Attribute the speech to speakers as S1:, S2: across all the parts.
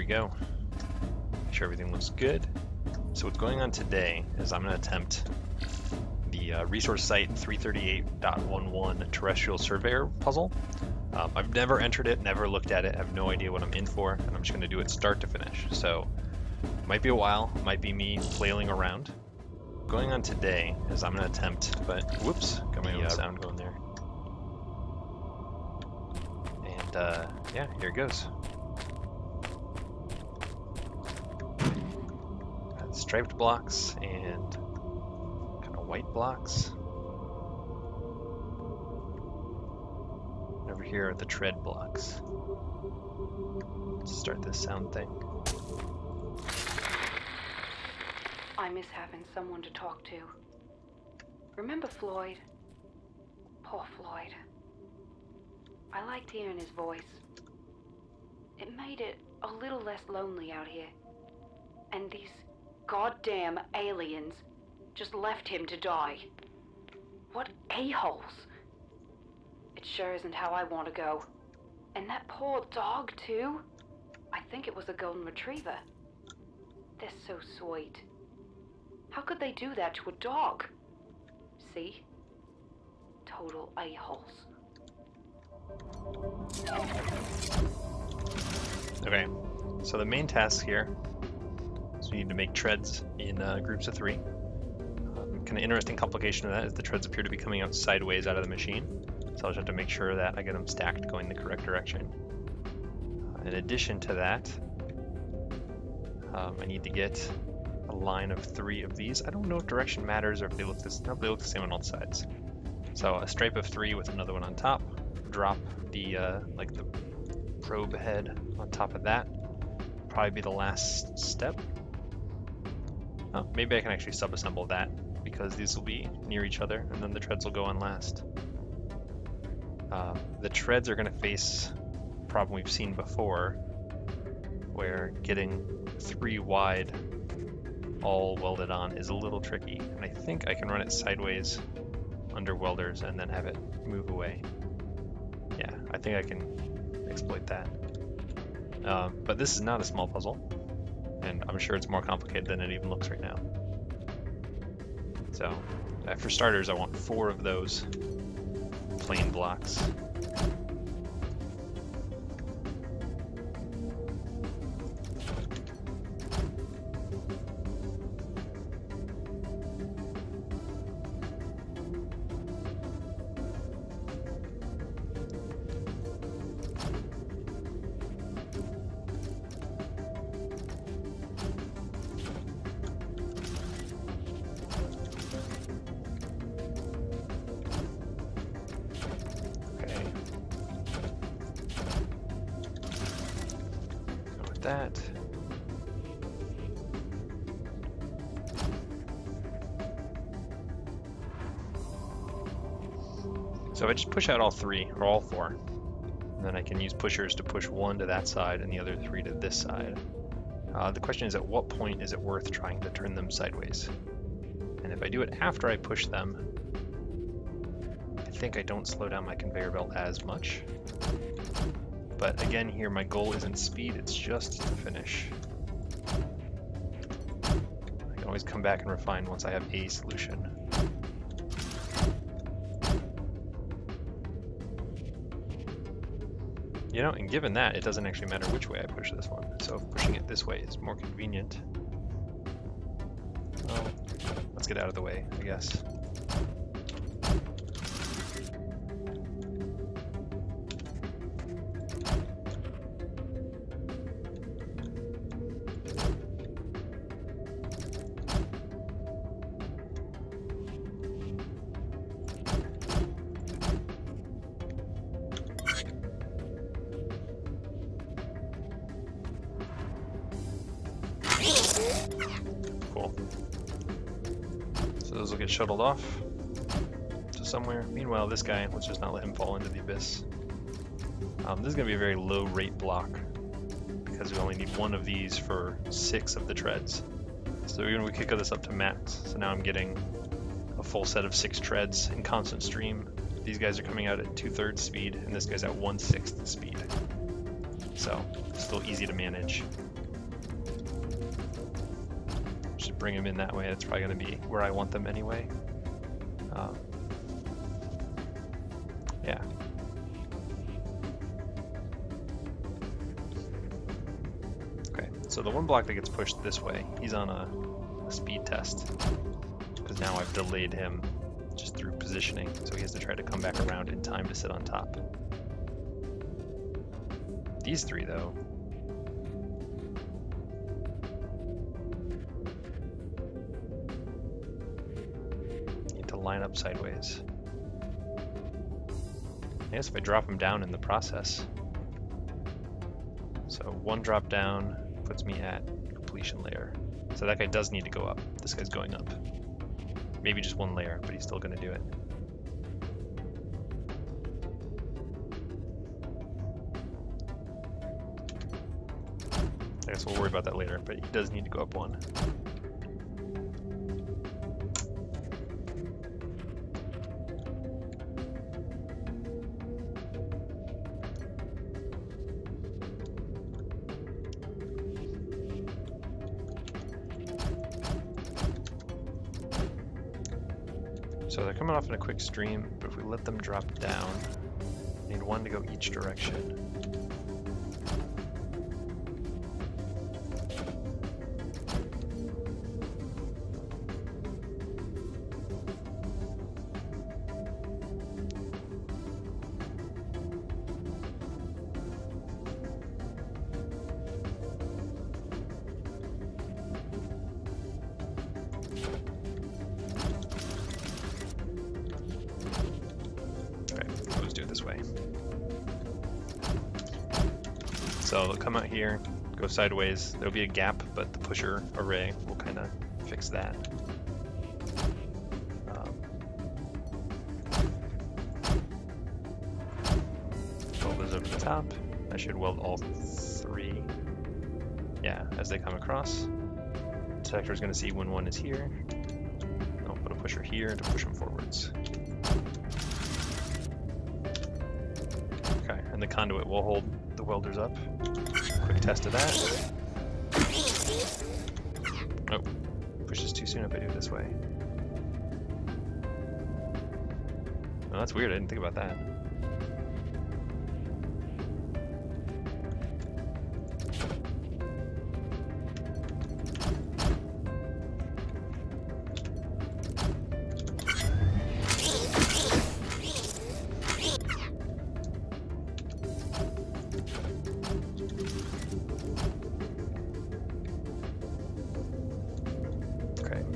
S1: we go. Make sure everything looks good. So what's going on today is I'm going to attempt the resource site 338.11 Terrestrial Surveyor puzzle. I've never entered it, never looked at it, have no idea what I'm in for, and I'm just going to do it start to finish. So might be a while, might be me flailing around. Going on today is I'm going to attempt, but whoops, got my own sound going there. And yeah, here it goes. Got striped blocks and kind of white blocks. And over here are the tread blocks. Let's start this sound thing.
S2: I miss having someone to talk to. Remember Floyd? Poor Floyd. I liked hearing his voice. It made it a little less lonely out here. And these goddamn aliens just left him to die. What a-holes. It sure isn't how I want to go. And that poor dog, too. I think it was a golden retriever. They're so sweet. How could they do that to a dog? See? Total a-holes.
S1: Okay, so the main task here is we need to make treads in groups of 3. Kind of interesting complication of that is the treads appear to be coming out sideways out of the machine. So I'll just have to make sure that I get them stacked going the correct direction. In addition to that, I need to get a line of 3 of these. I don't know if direction matters or if they look they look the same on all sides. So a stripe of 3 with another one on top. Drop the like the probe head on top of that. Probably be the last step. Oh, maybe I can actually sub-assemble that because these will be near each other, and then the treads will go on last. The treads are going to face a problem we've seen before, where getting 3 wide all welded on is a little tricky, and I think I can run it sideways under welders and then have it move away. Yeah, I think I can exploit that. But this is not a small puzzle, and I'm sure it's more complicated than it even looks right now. So, for starters, I want 4 of those plain blocks. That. So I just push out all 3 or all 4, and then I can use pushers to push 1 to that side and the other 3 to this side. The question is, at what point is it worth trying to turn them sideways? And if I do it after I push them, I think I don't slow down my conveyor belt as much. But again, here my goal isn't speed, it's just to finish. I can always come back and refine once I have a solution. You know, and given that, it doesn't actually matter which way I push this one. So if pushing it this way is more convenient, well, let's get out of the way, I guess. Cool. So those will get shuttled off to somewhere. Meanwhile, this guy, let's just not let him fall into the abyss. This is going to be a very low rate block because we only need 1 of these for 6 of the treads. So we're going to kick this up to max. So now I'm getting a full set of 6 treads in constant stream. These guys are coming out at 2/3 speed, and this guy's at 1/6 speed. so still easy to manage. Should bring them in that way. That's probably going to be where I want them anyway. Yeah. Okay, so the one block that gets pushed this way, he's on a speed test, because now I've delayed him just through positioning, so he has to try to come back around in time to sit on top. These three, though, need to line up sideways. I guess if I drop them down in the process. So one drop down puts me at completion layer. So that guy does need to go up. This guy's going up. Maybe just one layer, but he's still going to do it. I guess we'll worry about that later, but he does need to go up one. So they're coming off in a quick stream, but if we let them drop down, I need one to go each direction. So they'll come out here, go sideways. There'll be a gap, but the pusher array will kind of fix that. Weld those over the top. I should weld all three. Yeah, as they come across. Detector is going to see when one is here. I'll put a pusher here to push them forwards. Okay, and the conduit will hold the welders up. Quick test of that. Oh, pushes too soon if I do it this way. Oh, that's weird, I didn't think about that.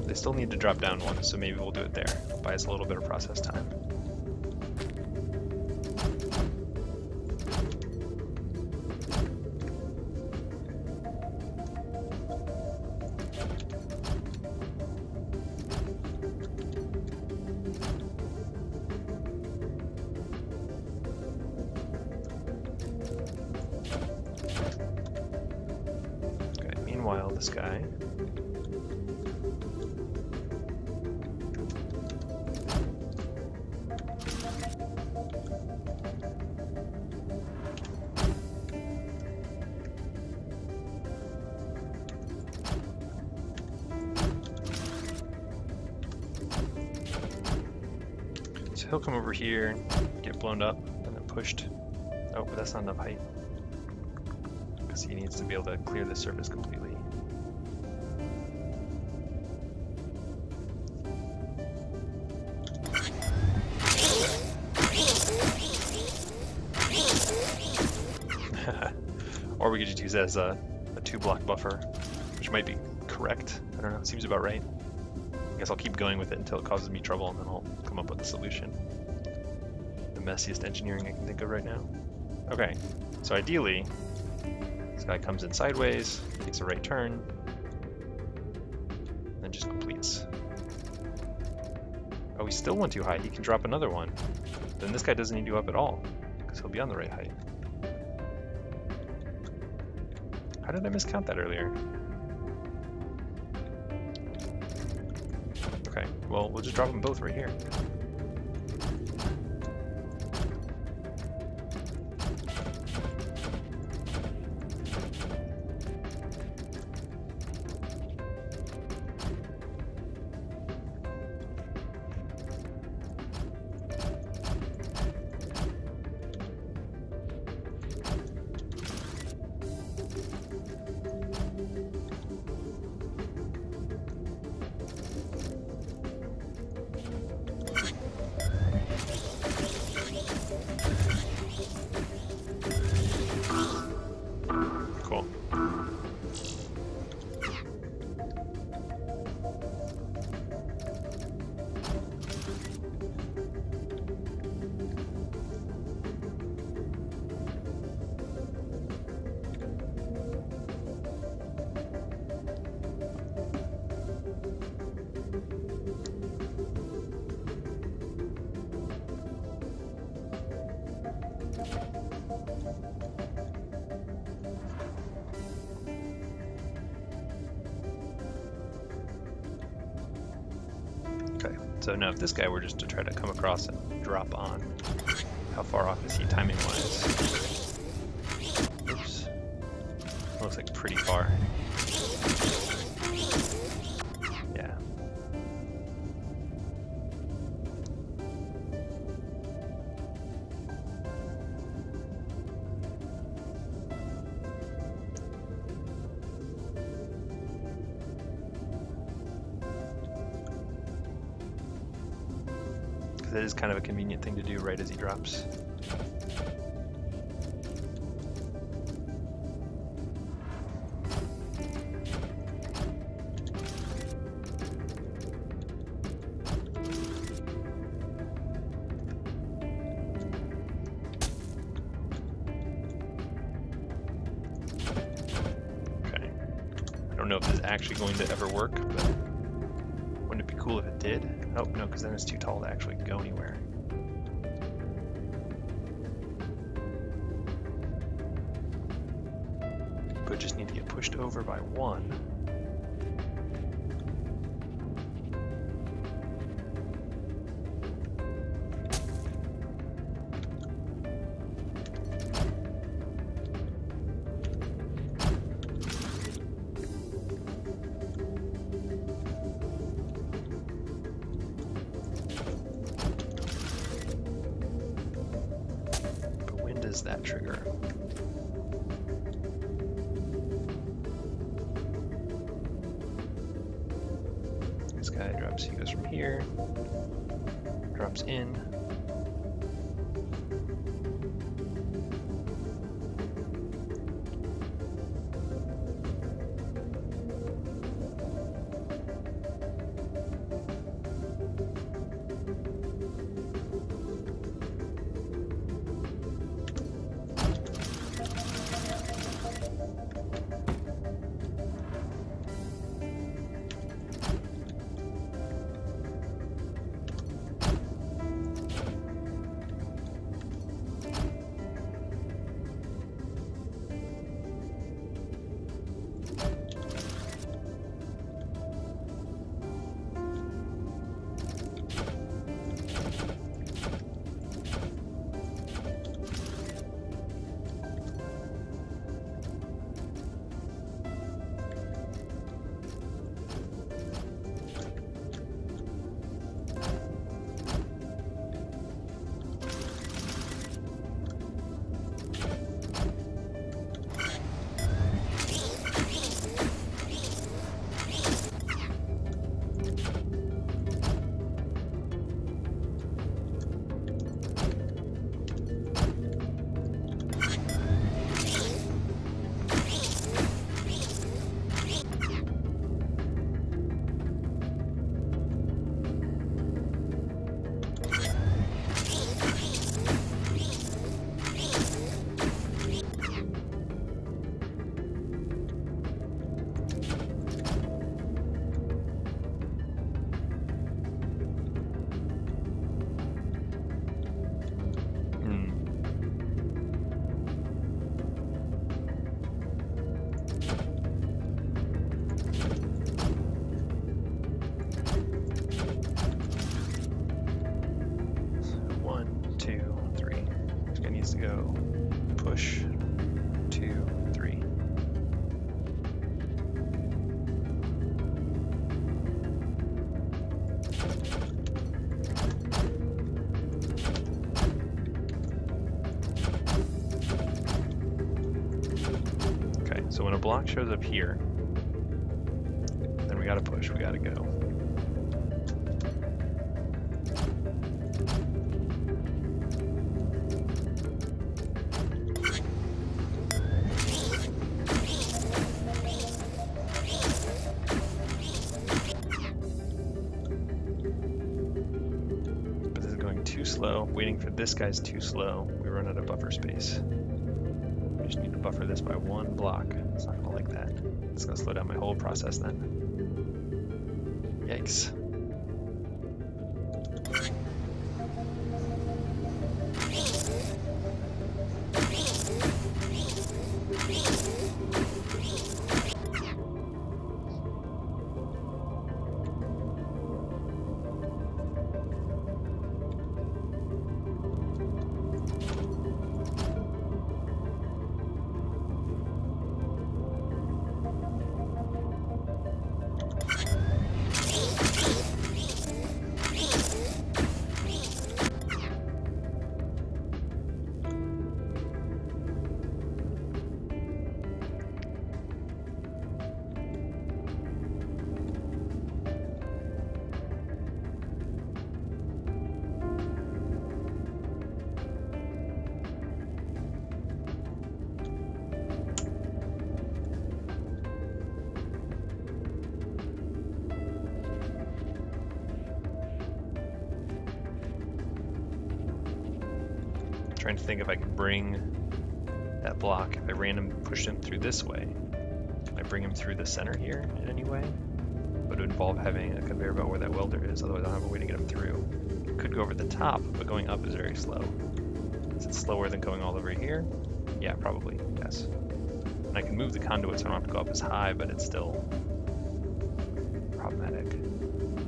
S1: They still need to drop down one, so maybe we'll do it there. Buy us a little bit of process time. Okay, meanwhile, this guy. He'll come over here, get blown up, and then pushed. Oh, but that's not enough height. Because he needs to be able to clear the surface completely. Or we could just use it as a 2-block buffer, which might be correct. I don't know, it seems about right. I guess I'll keep going with it until it causes me trouble, and then I'll come up with a solution. The messiest engineering I can think of right now. Okay, so ideally, this guy comes in sideways, takes a right turn, and then just completes. Oh, he's still one too high. He can drop another one. Then this guy doesn't need to go up at all, because he'll be on the right height. How did I miscount that earlier? Okay, well, we'll just drop them both right here. So now if this guy were just to try to come across and drop on, how far off is he timing-wise? Oops. Looks like pretty far. Yeah. That is kind of a convenient thing to do right as he drops. Okay. I don't know if this is actually going to ever work, but wouldn't it be cool if it did? Oh, no, because then it's too tall to actually go anywhere. But just need to get pushed over by one. That trigger. This guy drops, he goes from here, drops in. Needs to go push 2, 3. Okay, so when a block shows up here, then we gotta push, we gotta go. Slow. Waiting for this guy's too slow. We run out of buffer space. We just need to buffer this by one block. It's not gonna like that. It's gonna slow down my whole process then. Yikes. trying to think if I could bring that block, if I pushed him through this way, can I bring him through the center here in any way? But it would involve having a conveyor belt where that welder is, otherwise I don't have a way to get him through. Could go over the top, but going up is very slow. Is it slower than going all over here? Yeah, probably, yes. And I can move the conduit so I don't have to go up as high, but it's still problematic.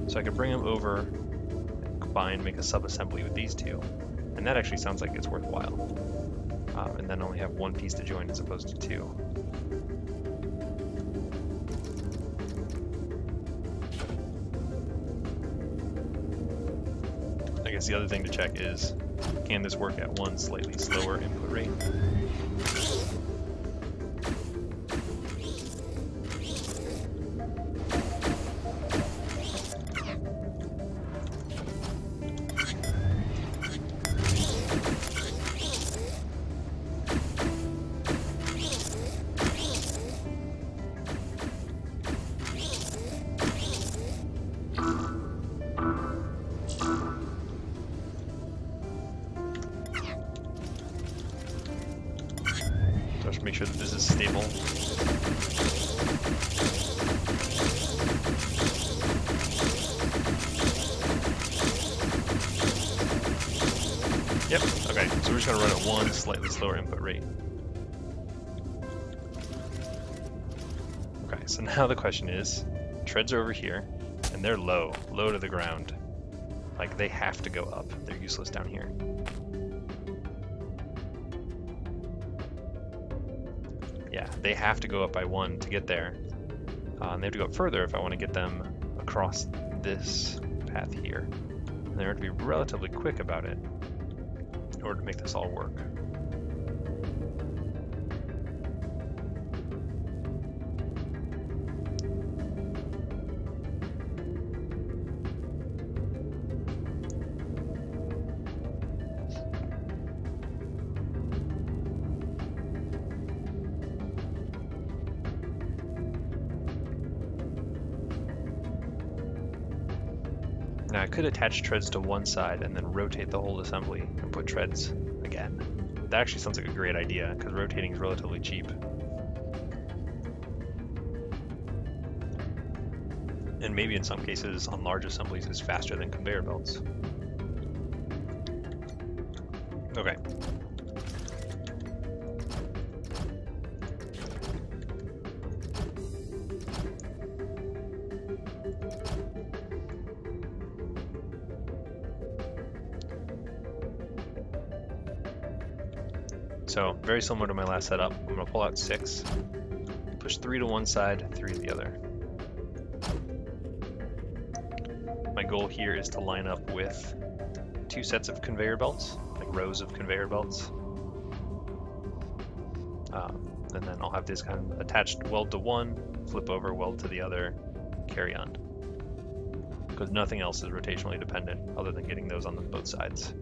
S1: So I could bring them over, and combine, make a sub-assembly with these two, and that actually sounds like it's worthwhile. And then only have one piece to join as opposed to two. I guess the other thing to check is, can this work at one slightly slower input rate? Make sure that this is stable. Yep, okay, so we're just gonna run at one slightly slower input rate. Okay, so now the question is, treads are over here, and they're low to the ground. Like, they have to go up, they're useless down here. Yeah, they have to go up by one to get there. And they have to go up further if I want to get them across this path here. And they have to be relatively quick about it in order to make this all work. Now I could attach treads to one side and then rotate the whole assembly and put treads again. That actually sounds like a great idea because rotating is relatively cheap. And maybe in some cases on large assemblies is faster than conveyor belts. Okay. So, very similar to my last setup, I'm going to pull out 6, push 3 to one side, 3 to the other. My goal here is to line up with 2 sets of conveyor belts, like rows of conveyor belts. And then I'll have this kind of attached weld to one, flip over, weld to the other, carry on. Because nothing else is rotationally dependent other than getting those on both sides.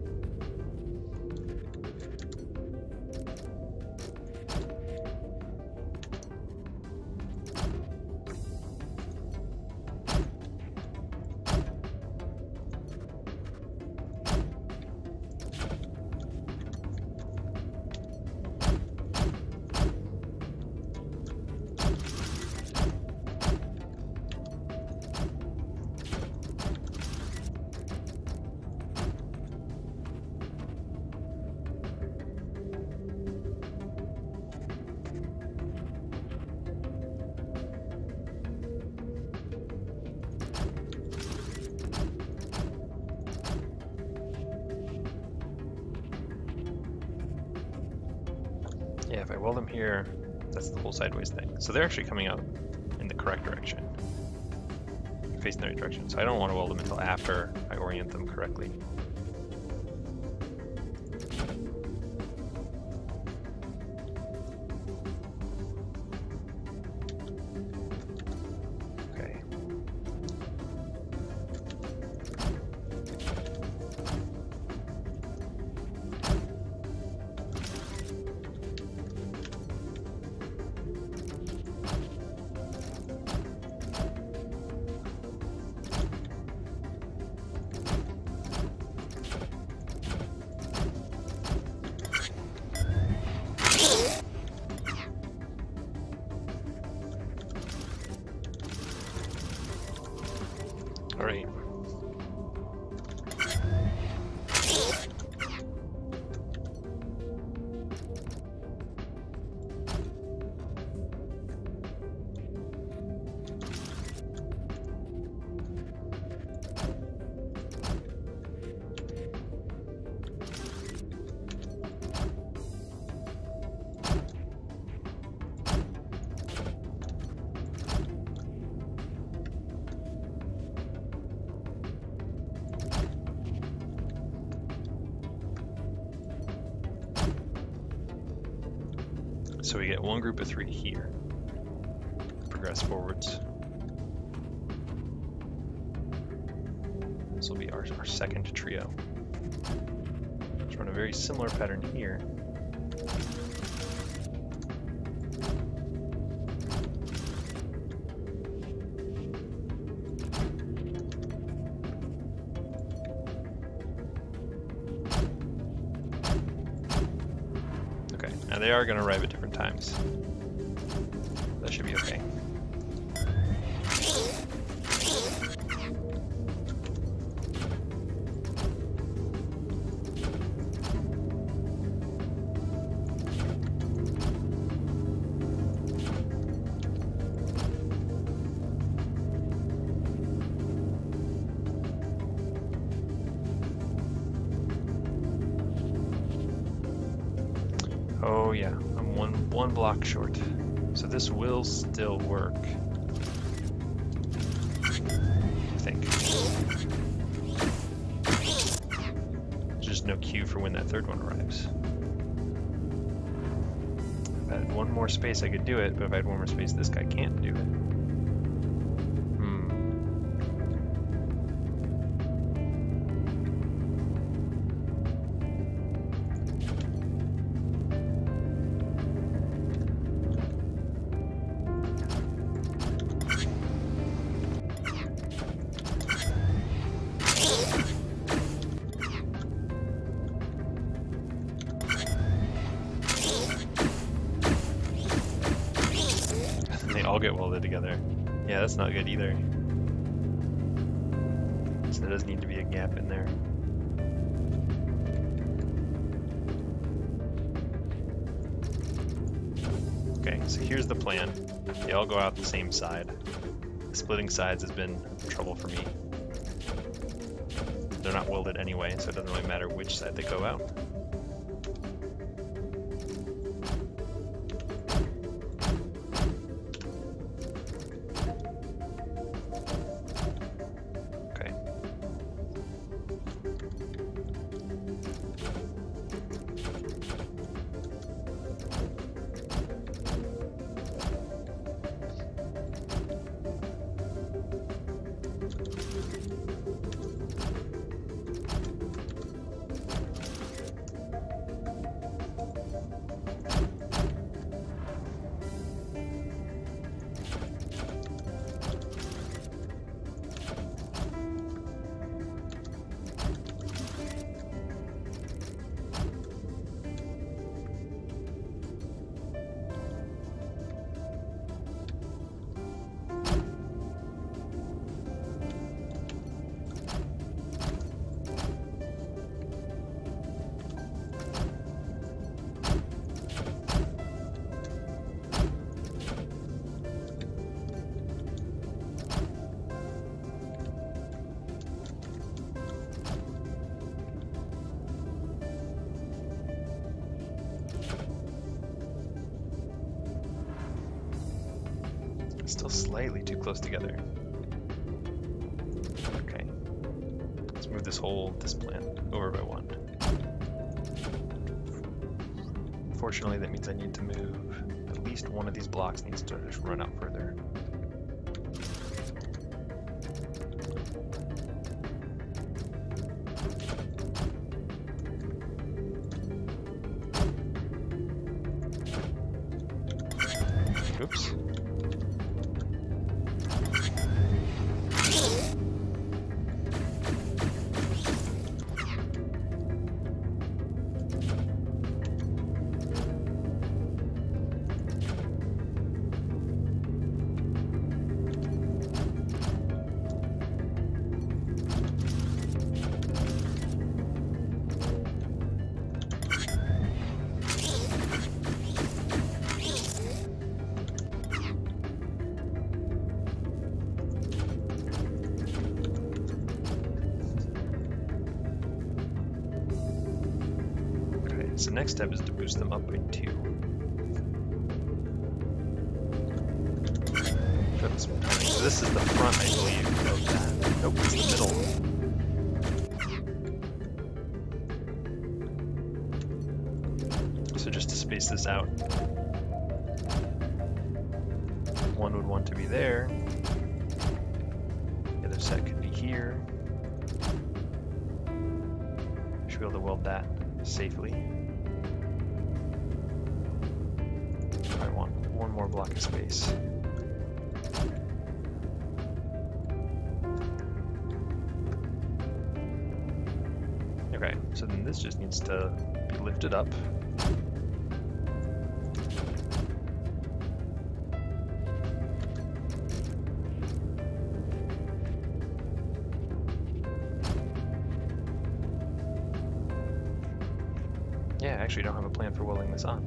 S1: Yeah, if I weld them here, that's the whole sideways thing. So they're actually coming out in the correct direction, facing the right direction. So I don't want to weld them until after I orient them correctly. Okay. All right. So we get one group of 3 here. Progress forwards. This will be our second trio. Let's run a very similar pattern here. Okay, now they are going to arrive at different times. That should be okay. Oh yeah, I'm one block short. So this will still work. I think. There's just no cue for when that third one arrives. If I had one more space I could do it, but if I had one more space this guy can't do it. All get welded together. Yeah, that's not good either. So there does need to be a gap in there. Okay, so here's the plan. They all go out the same side. Splitting sides has been trouble for me. They're not welded anyway, so it doesn't really matter which side they go out. Still slightly too close together. Okay. Let's move this plan over by 1. Unfortunately, that means I need to move at least one of these blocks needs to just run out further. Oops. So next step is to boost them up by 2. Try some timing. So this is the front, I believe, of that. Nope, it's the middle. So just to space this out, one would want to be there. The other set could be here. Should be able to weld that safely. I want one more block of space. Okay, so then this just needs to be lifted up. Yeah, I actually don't have a plan for welding this on.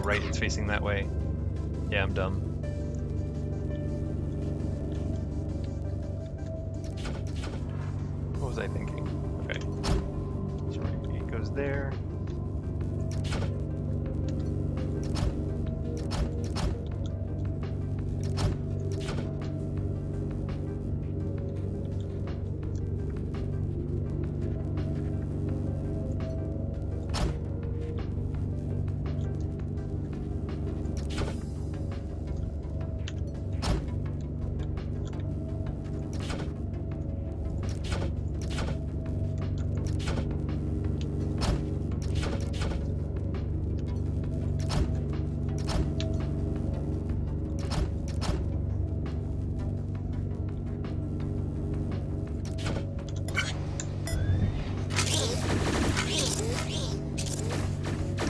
S1: Right, it's facing that way. Yeah, I'm dumb. What was I thinking? Okay. So it goes there.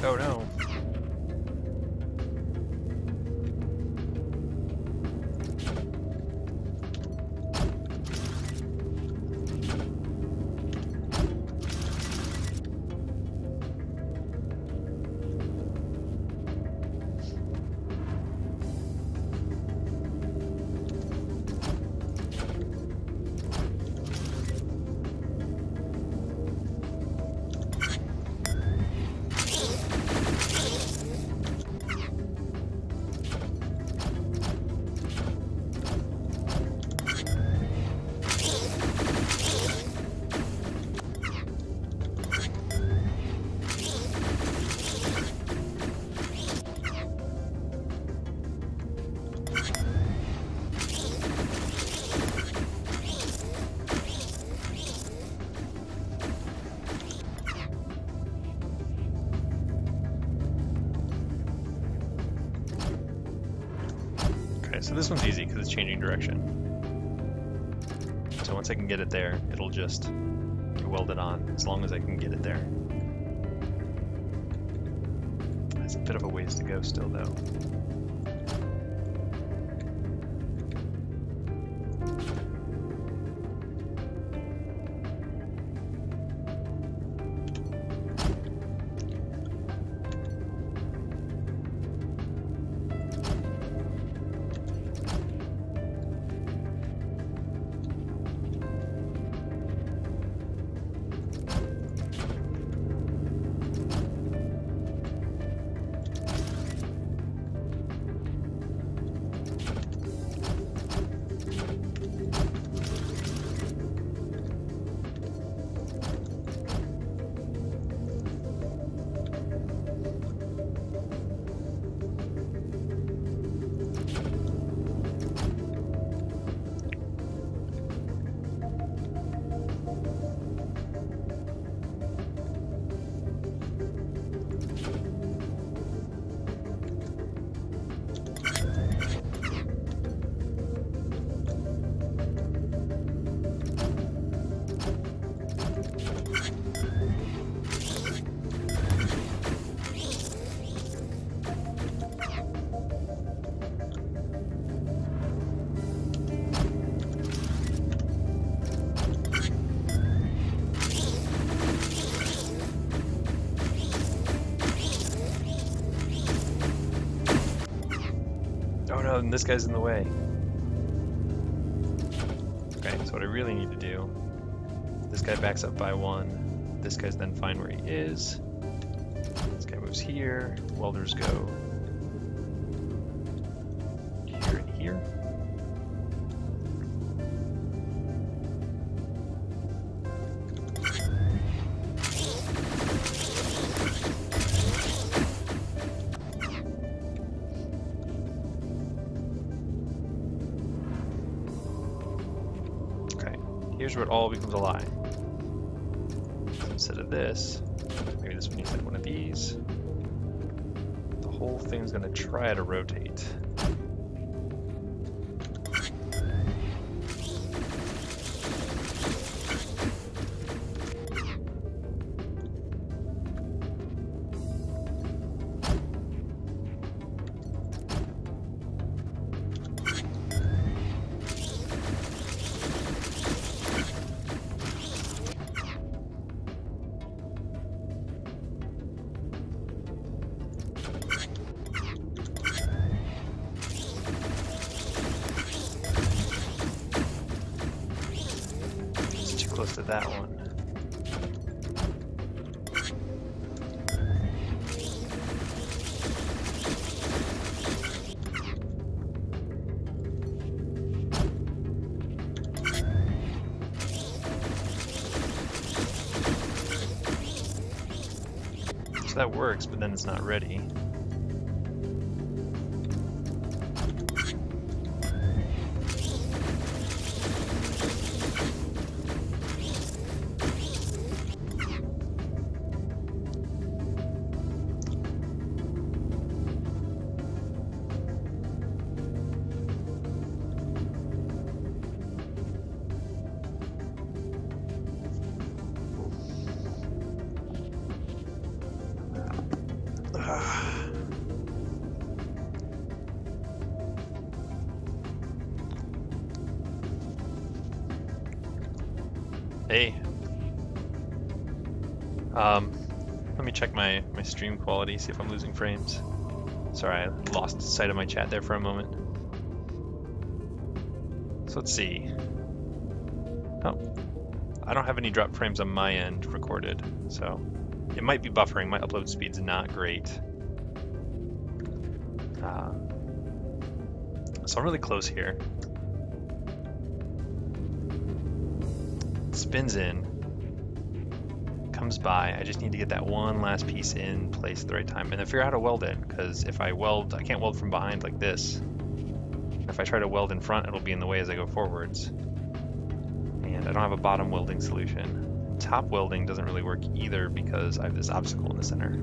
S1: Oh no. So this one's easy because it's changing direction. So once I can get it there, it'll just be welded on as long as I can get it there. That's a bit of a ways to go still though. Oh, and this guy's in the way. Okay, so what I really need to do, this guy backs up by 1. This guy's then fine where he is. This guy moves here. Welders go here and here. Here's where it all becomes a lie. So instead of this, maybe this one needs like one of these. The whole thing's gonna try to rotate. Close to that one. So that works, but then it's not ready. Hey. Let me check my stream quality, see if I'm losing frames. Sorry, I lost sight of my chat there for a moment. So let's see. Oh, I don't have any drop frames on my end recorded, so it might be buffering. My upload speed's not great. So I'm really close here. Spins in, comes by. I just need to get that one last piece in place at the right time, and then figure out how to weld it, because if I weld, I can't weld from behind like this. If I try to weld in front, it'll be in the way as I go forwards. And I don't have a bottom welding solution. Top welding doesn't really work either because I have this obstacle in the center.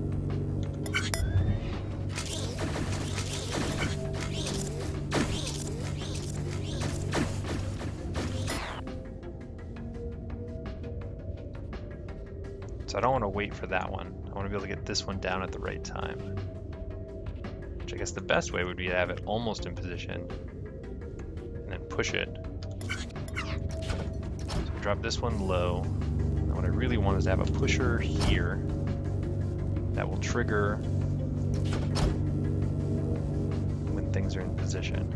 S1: So I don't want to wait for that one. I want to be able to get this one down at the right time. Which I guess the best way would be to have it almost in position and then push it. So drop this one low. And what I really want is to have a pusher here that will trigger when things are in position.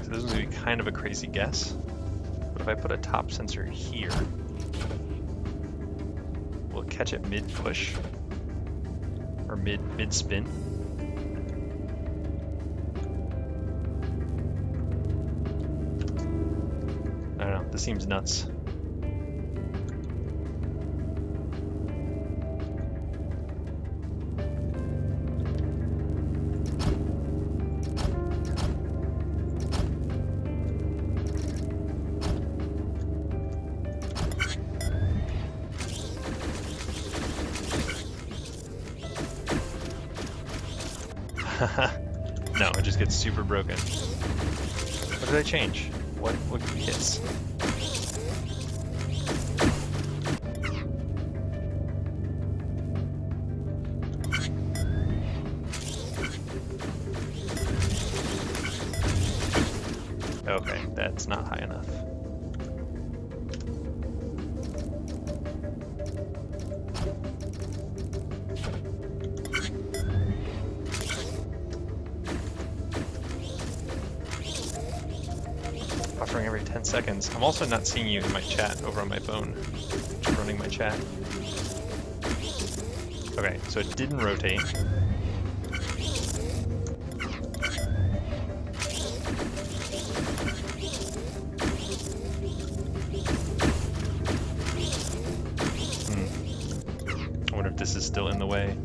S1: This is going to be kind of a crazy guess, but if I put a top sensor here, will it catch it mid-push? Or mid-spin? I don't know, this seems nuts. No, it just gets super broken. What did I change? What hits? Okay, that's not high enough. Buffering every 10 seconds. I'm also not seeing you in my chat over on my phone. Just running my chat. Okay, so it didn't rotate. I wonder if this is still in the way.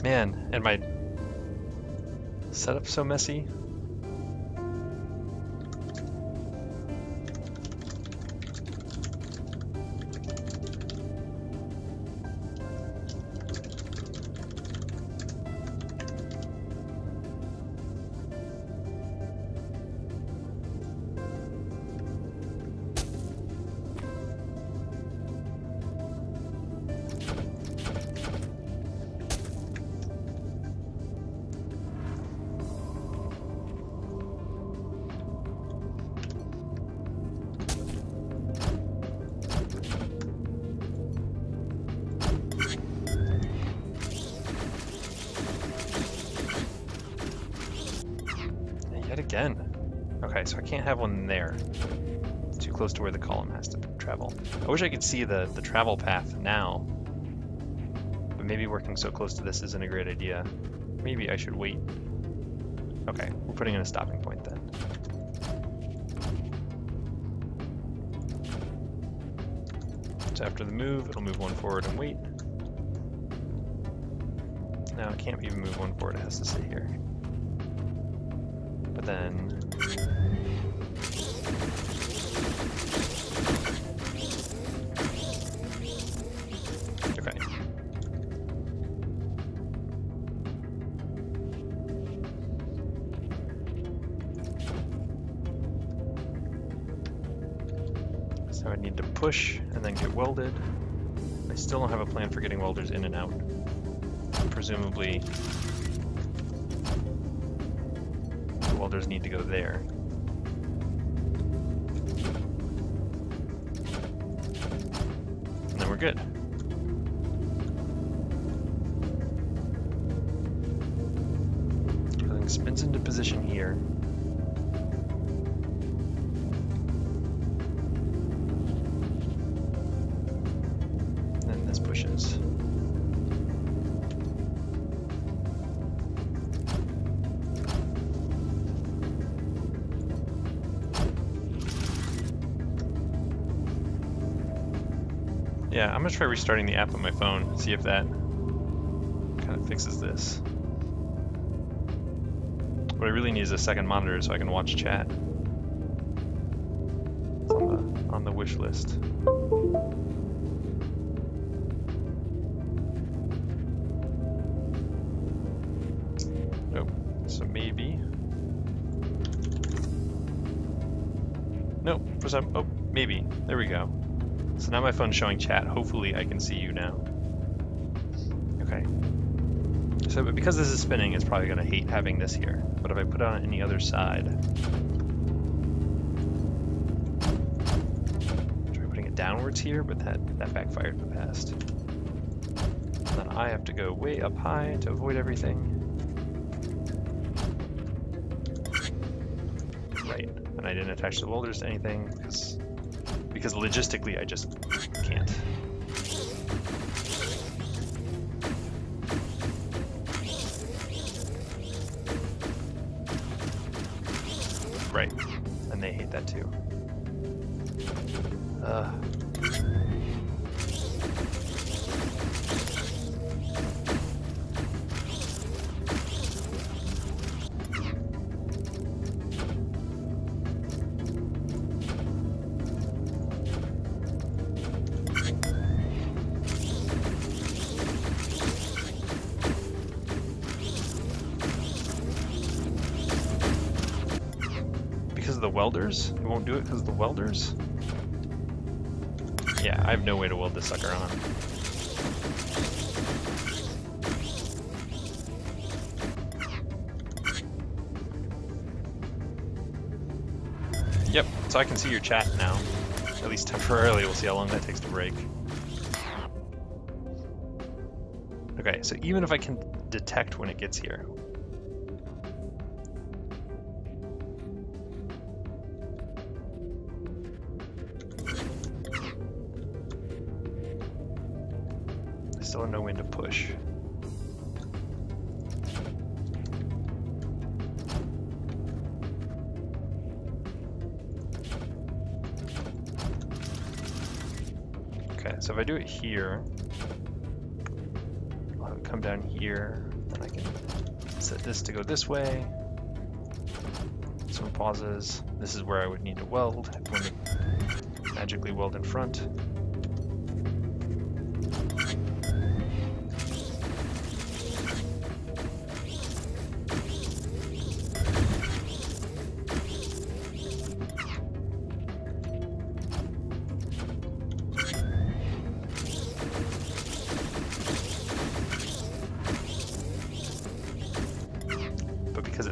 S1: Man, and my setup's so messy. Again. Okay, so I can't have one there. It's too close to where the column has to travel. I wish I could see the travel path now. But maybe working so close to this isn't a great idea. Maybe I should wait. Okay, we're putting in a stopping point then. So after the move, it'll move one forward and wait. Now it can't even move one forward, it has to sit here. But then okay. So I need to push and then get welded. I still don't have a plan for getting welders in and out. Presumably welders need to go there. And then we're good. Everything spins into position here. And then this pushes. Yeah, I'm gonna try restarting the app on my phone, see if that kind of fixes this. What I really need is a second monitor so I can watch chat. It's on the wish list. Nope, so maybe. Nope, for some, oh, maybe, there we go. So now my phone's showing chat. Hopefully I can see you now. Okay. So but because this is spinning, it's probably going to hate having this here. But if I put it on any other side, try putting it downwards here, but that backfired in the past. And then I have to go way up high to avoid everything. Right. And I didn't attach the welders to anything because logistically I just can't. Right, and they hate that too. the welders? It won't do it because of the welders? Yeah, I have no way to weld this sucker on. Yep, so I can see your chat now. At least temporarily, we'll see how long that takes to break. Okay, so even if I can detect when it gets here. I still don't know when to push. Okay, so if I do it here, I'll have it come down here, and I can set this to go this way. This one pauses. This is where I would need to weld. I'm going to magically weld in front.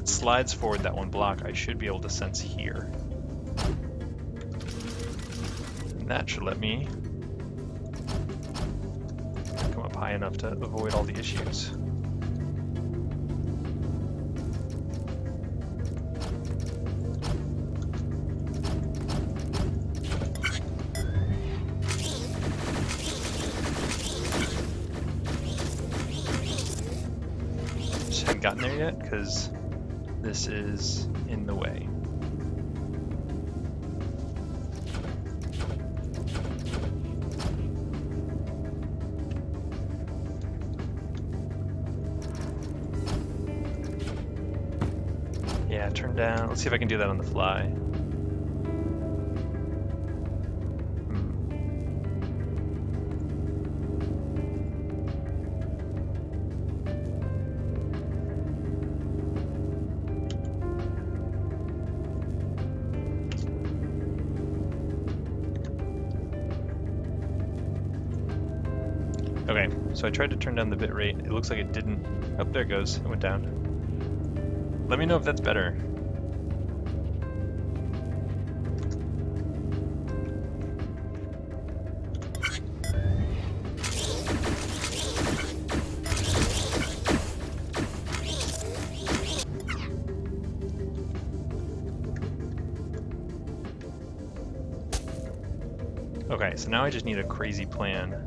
S1: Slides forward that one block, I should be able to sense here. And that should let me come up high enough to avoid all the issues. Just haven't gotten there yet because this is in the way. Yeah, turn down. Let's see if I can do that on the fly. Okay, so I tried to turn down the bit rate. It looks like it didn't. Oh, there it goes. It went down. Let me know if that's better. Okay, so now I just need a crazy plan.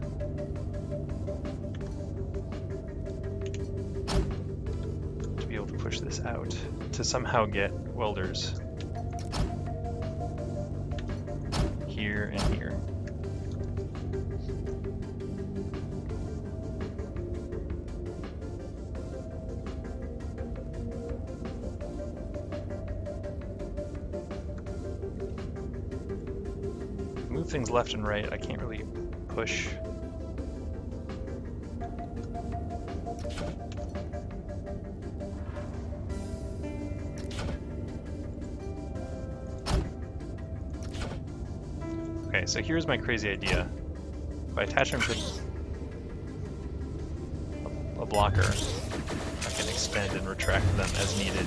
S1: Push this out to somehow get welders here and here. Move things left and right. I can't really push. Okay, so here's my crazy idea. If I attach them to a blocker, I can expand and retract them as needed.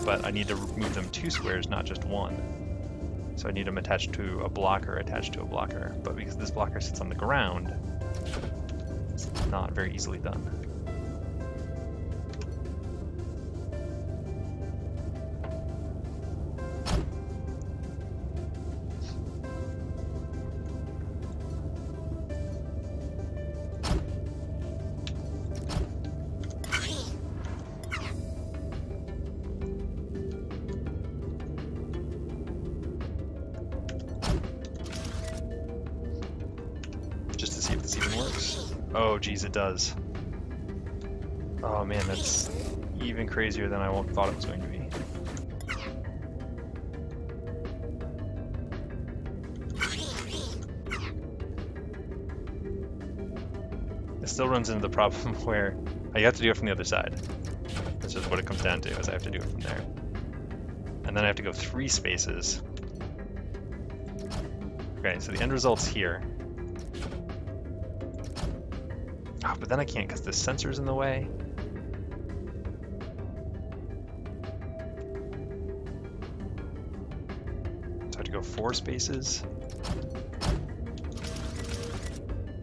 S1: But I need to move them 2 squares, not just 1. So I need them attached to a blocker attached to a blocker. But because this blocker sits on the ground, it's not very easily done. Oh geez, it does. Oh man, that's even crazier than I thought it was going to be. It still runs into the problem where you have to do it from the other side. That's just what it comes down to, is I have to do it from there. and then I have to go 3 spaces. Okay, so the end result's here. Oh, but then I can't because the sensor's in the way. So I have to go 4 spaces.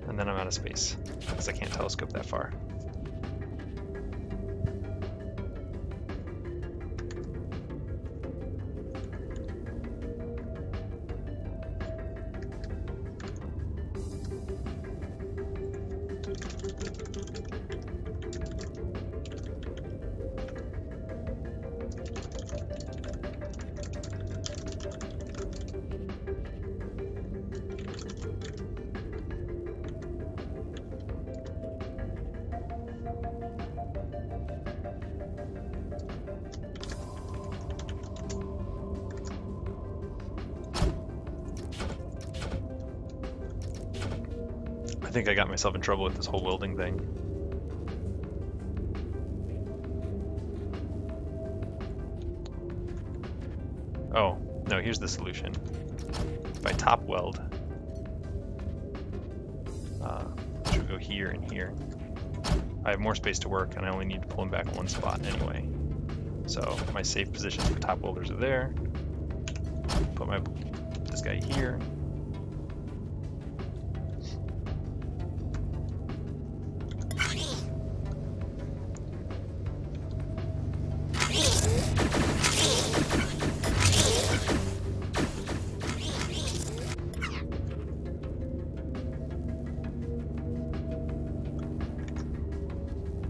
S1: And then I'm out of space because I can't telescope that far. I think I got myself in trouble with this whole welding thing. Oh, no, here's the solution. If I top weld, which will go here and here, I have more space to work and I only need to pull them back 1 spot anyway. So my safe positions for top welders are there. Put this guy here.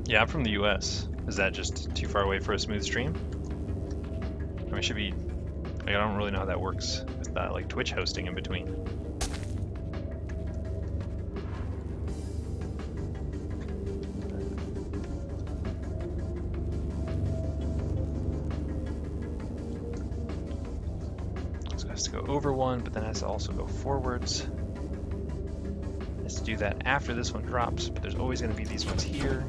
S1: Yeah, I'm from the US. Is that just too far away for a smooth stream? I mean, it should be... Like, I don't really know how that works with like Twitch hosting in between. So it has to go over one, but then it has to also go forwards. It has to do that after this one drops, but there's always going to be these ones here.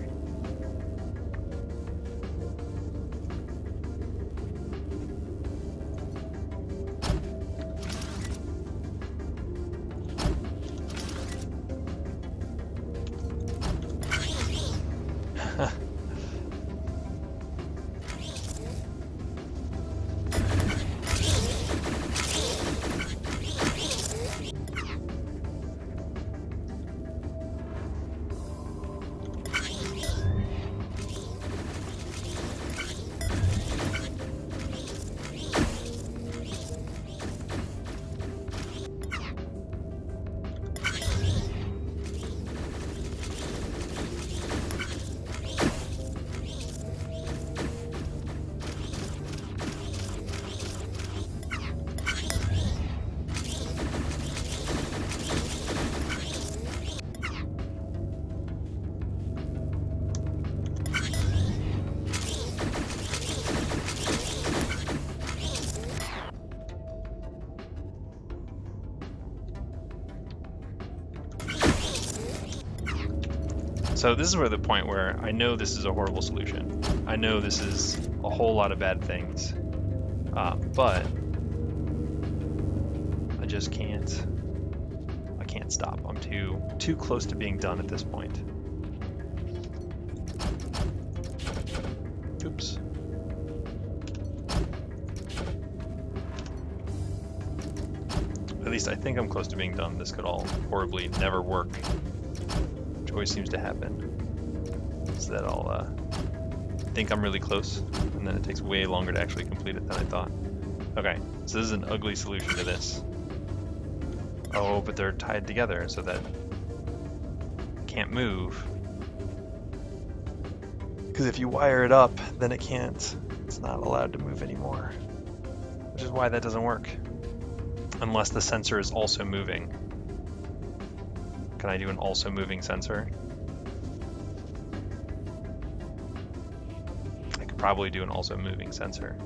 S1: So this is where the point where I know this is a horrible solution. I know this is a whole lot of bad things, but I just can't. I can't stop. I'm too close to being done at this point. Oops. At least I think I'm close to being done. This could all horribly never work. Which always seems to happen. So that I'll think I'm really close, and then it takes way longer to actually complete it than I thought. Okay, so this is an ugly solution to this. Oh, but they're tied together so that it can't move. Because if you wire it up, then it can't. It's not allowed to move anymore. Which is why that doesn't work. Unless the sensor is also moving. Can I do an also moving sensor? I could probably do an also moving sensor.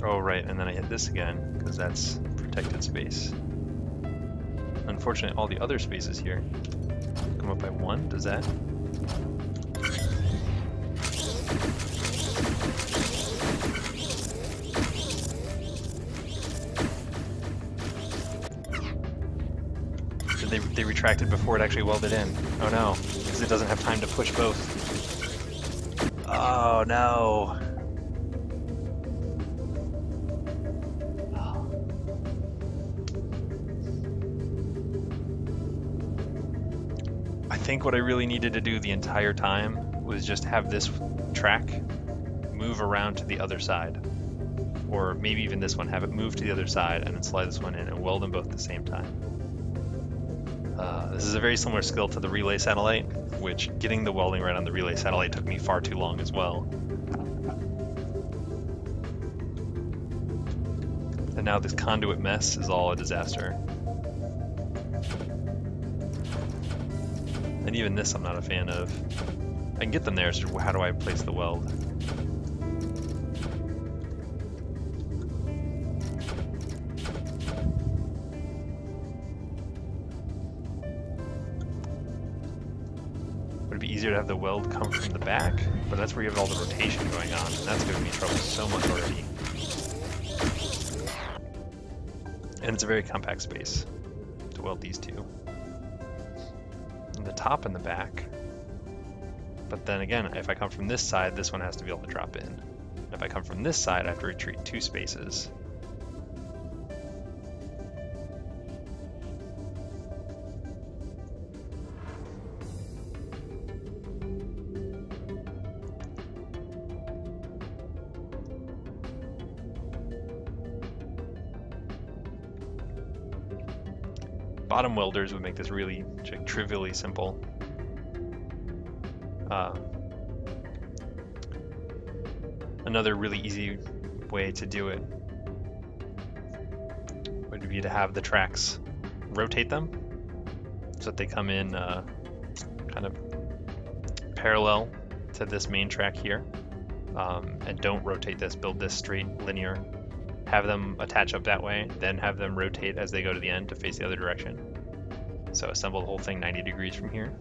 S1: Oh, right, and then I hit this again, because that's protected space. Unfortunately, all the other spaces here come up by 1. Does that? They retracted before it actually welded in. Oh no, because it doesn't have time to push both. Oh no. I think what I really needed to do the entire time was just have this track move around to the other side. Or maybe even this one, have it move to the other side and then slide this one in and weld them both at the same time. This is a very similar skill to the relay satellite, which getting the welding right on the relay satellite took me far too long as well. And now this conduit mess is all a disaster. And even this I'm not a fan of. I can get them there, so how do I place the weld? Would it be easier to have the weld come from the back? But that's where you have all the rotation going on, and that's giving me trouble so much already. And it's a very compact space to weld these two. And the top and the back. But then again, if I come from this side, this one has to be able to drop in. If I come from this side, I have to retreat 2 spaces. Bottom welders would make this really trivially simple. Another really easy way to do it would be to have the tracks rotate them so that they come in kind of parallel to this main track here, and don't rotate this, build this straight linear. Have them attach up that way, then have them rotate as they go to the end to face the other direction. So assemble the whole thing 90 degrees from here.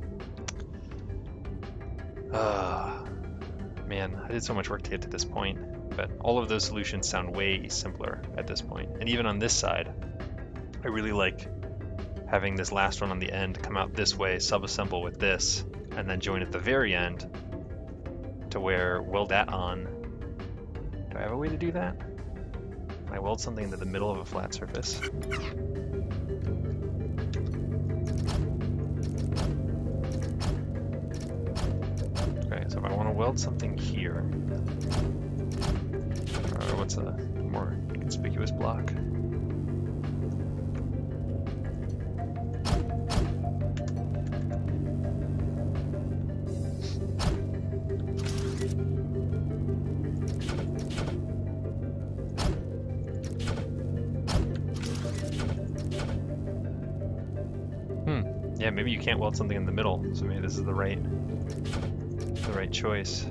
S1: Man, I did so much work to get to this point, but all of those solutions sound way simpler at this point. And even on this side, I really like having this last one on the end come out this way, sub-assemble with this, and then join at the very end to where weld that on. Do I have a way to do that? Can I weld something into the middle of a flat surface? Okay, so if I want to weld something here, what's a more conspicuous block? Yeah, maybe you can't weld something in the middle, so maybe this is the right choice.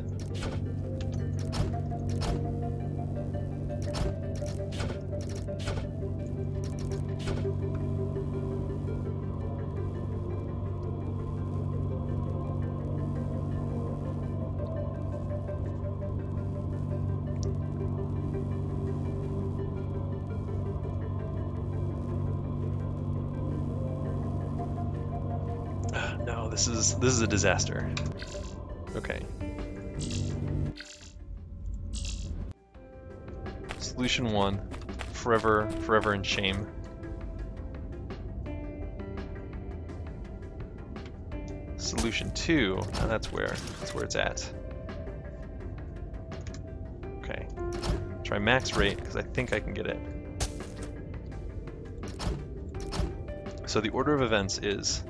S1: No, this is a disaster. Okay. Solution 1, forever in shame. Solution 2, now that's where it's at. Okay. Try max rate, because I think I can get it. So the order of events is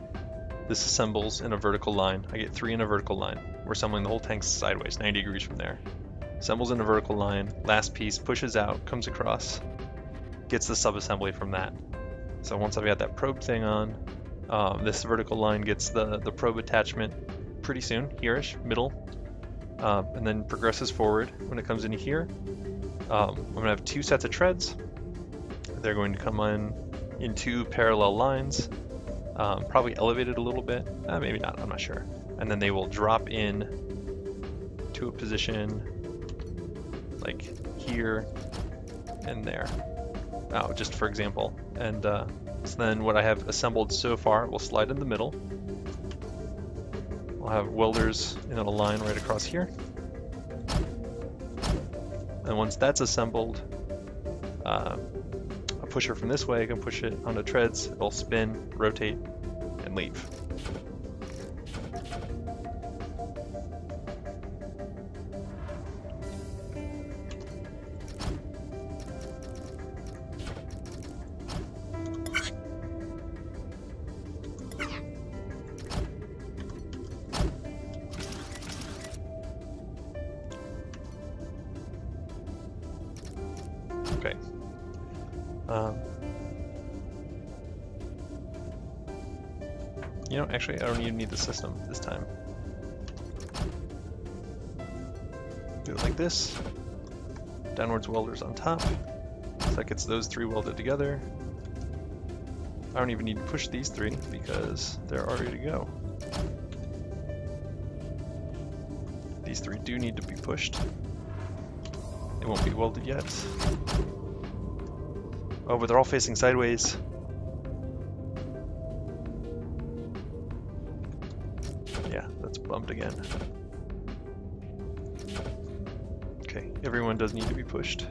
S1: this assembles in a vertical line. I get 3 in a vertical line. We're assembling the whole tank sideways, 90 degrees from there. Assembles in a vertical line, last piece pushes out, comes across, gets the sub-assembly from that. So once I've got that probe thing on, this vertical line gets the probe attachment pretty soon, here-ish, middle. and then progresses forward. When it comes into here, I'm going to have 2 sets of treads. They're going to come in 2 parallel lines, probably elevated a little bit, maybe not, I'm not sure. And then they will drop in to a position like here and there, just for example. And so then what I have assembled so far will slide in the middle. We'll have welders in a line right across here. And once that's assembled, a pusher from this way, I can push it onto treads, it'll spin, rotate, and leave. Okay. You know, actually, I don't even need the system this time. Do it like this. Downwards welders on top. So that gets those 3 welded together. I don't even need to push these 3 because they're already to go. These 3 do need to be pushed. They won't be welded yet. Oh, but they're all facing sideways. Yeah, that's bumped again. Okay, everyone does need to be pushed.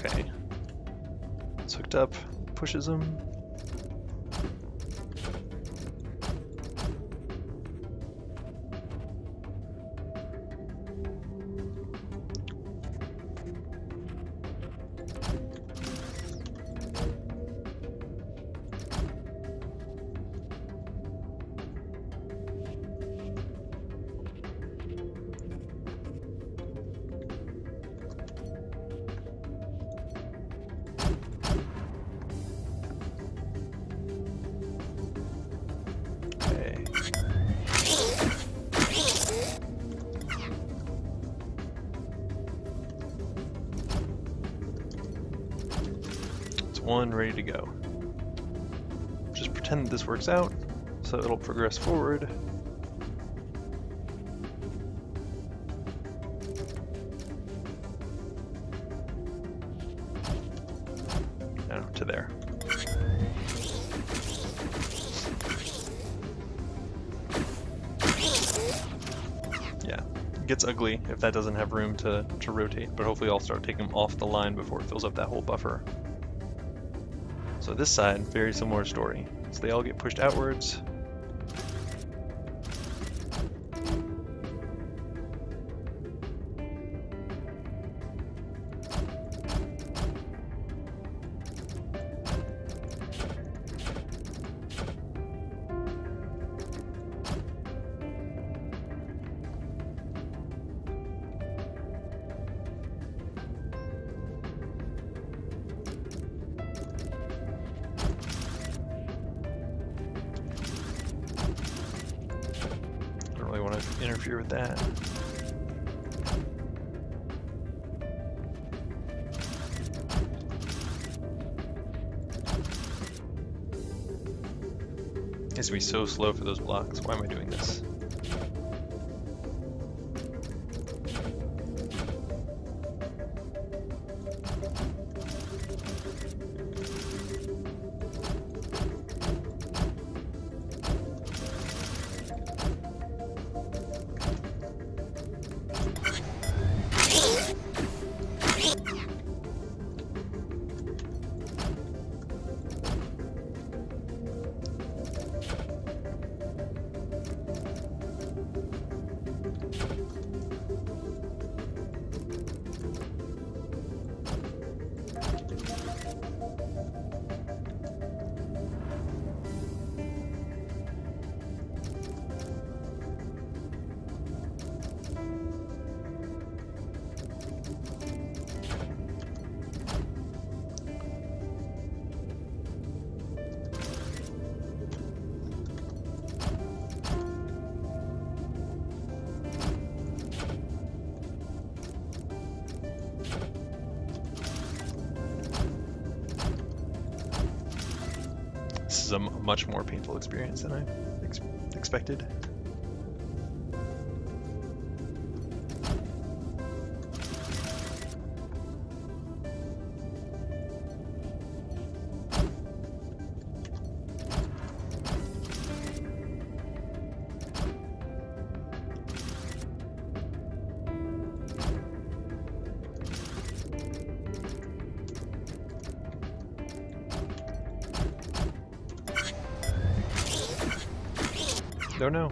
S1: Okay, it's hooked up, pushes them. One ready to go. Just pretend that this works out, so it'll progress forward. Now to there. Yeah, it gets ugly if that doesn't have room to rotate, but hopefully I'll start taking them off the line before it fills up that whole buffer. So this side, very similar story. So they all get pushed outwards. Want to interfere with that. It's gonna be so slow for those blocks. Why am I doing this? is a much more painful experience than I expected. Oh no.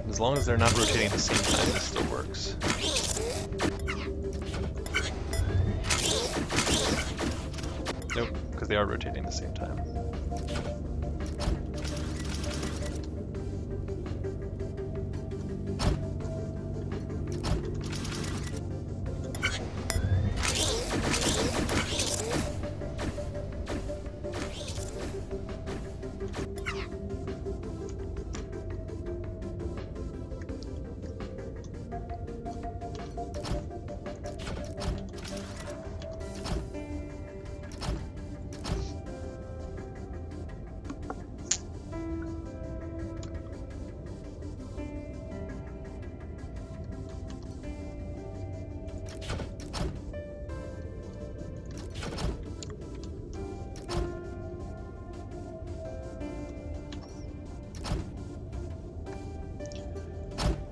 S1: As long as they're not rotating at the same time, this still works. Nope, because they are rotating at the same time.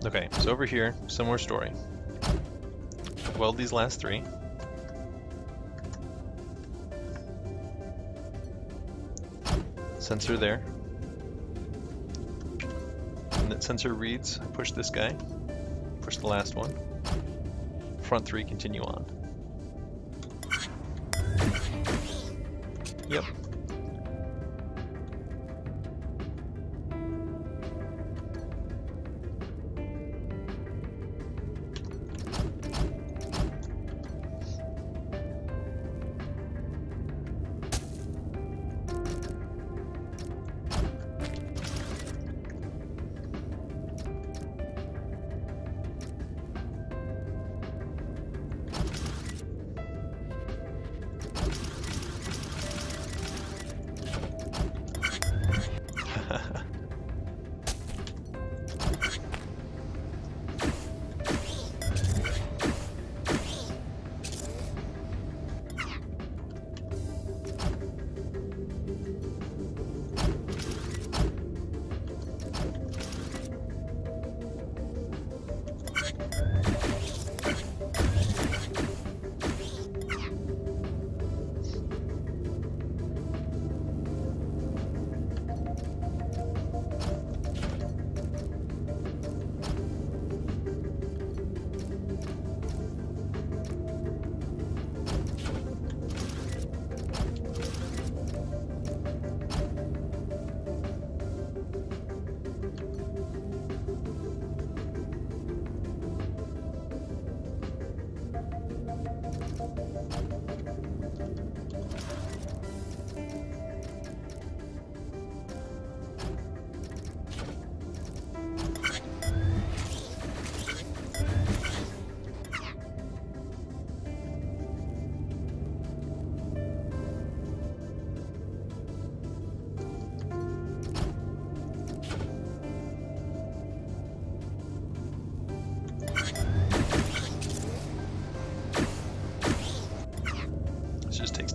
S1: Okay, so over here, similar story. Weld these last three. Sensor there. And that sensor reads, I push this guy, push the last one. Front three, continue on. Yep.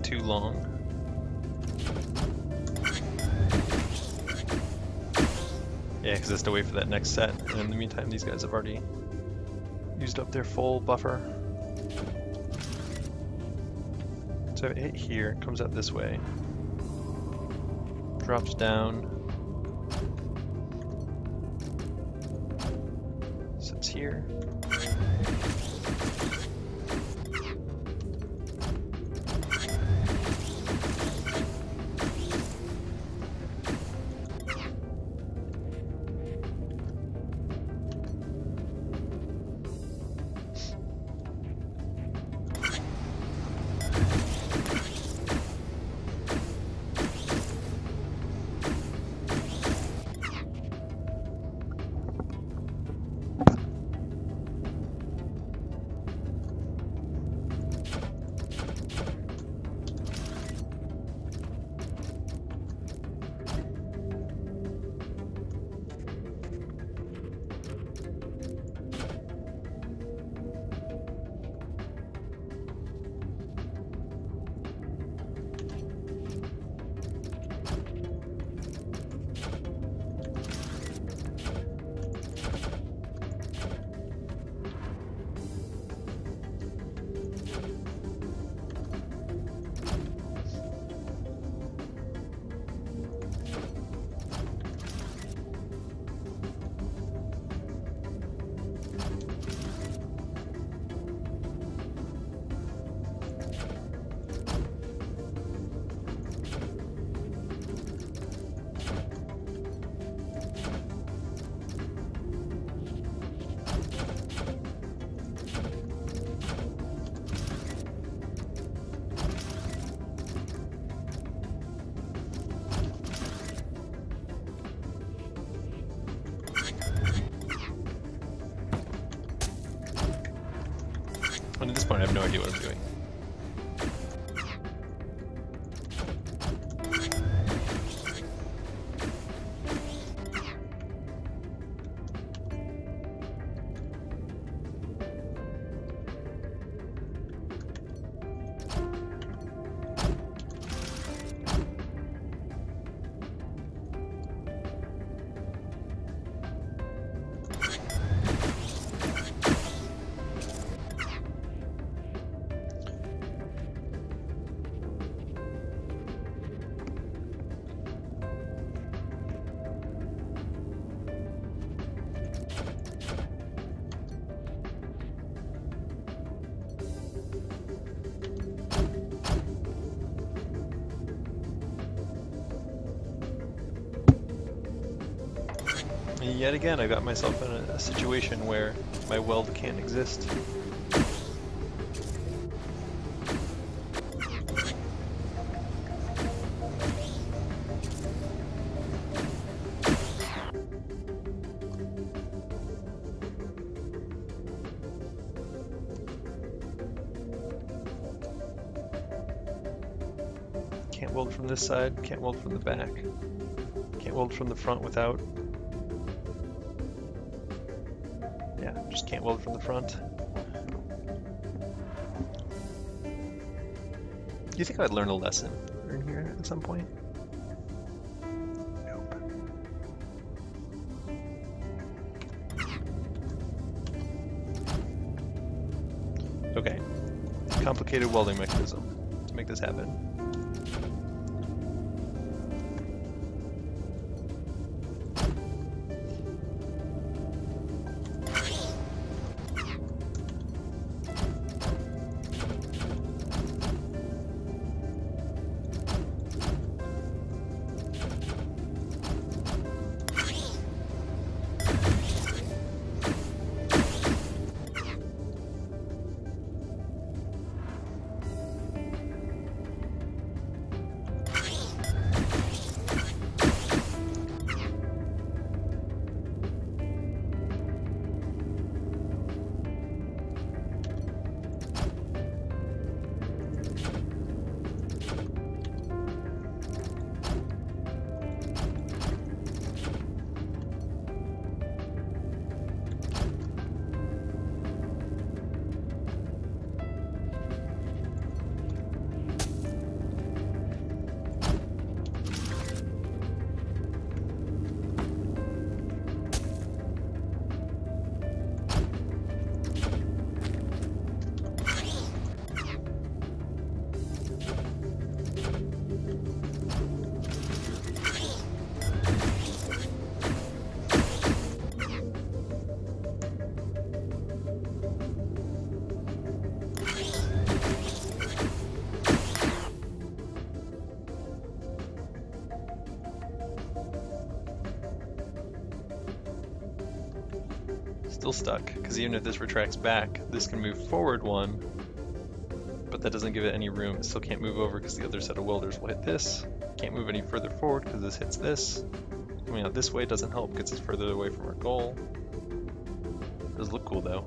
S1: Too long. Yeah, because it's to wait for that next set, and in the meantime these guys have already used up their full buffer. So it hit here, comes out this way, drops down, sits here. have no idea what I'm doing. Yet again, I got myself in a situation where my weld can't exist. Can't weld from this side, can't weld from the back. Can't weld from the front without. Yeah, just can't weld from the front. Do you think I'd learn a lesson in here at some point? Nope. Okay. Complicated welding mechanism to make this happen. Still stuck, because even if this retracts back, this can move forward one, but that doesn't give it any room. It still can't move over because the other set of welders will hit this. Can't move any further forward because this hits this. Coming out this way doesn't help, gets us further away from our goal. Does look cool though.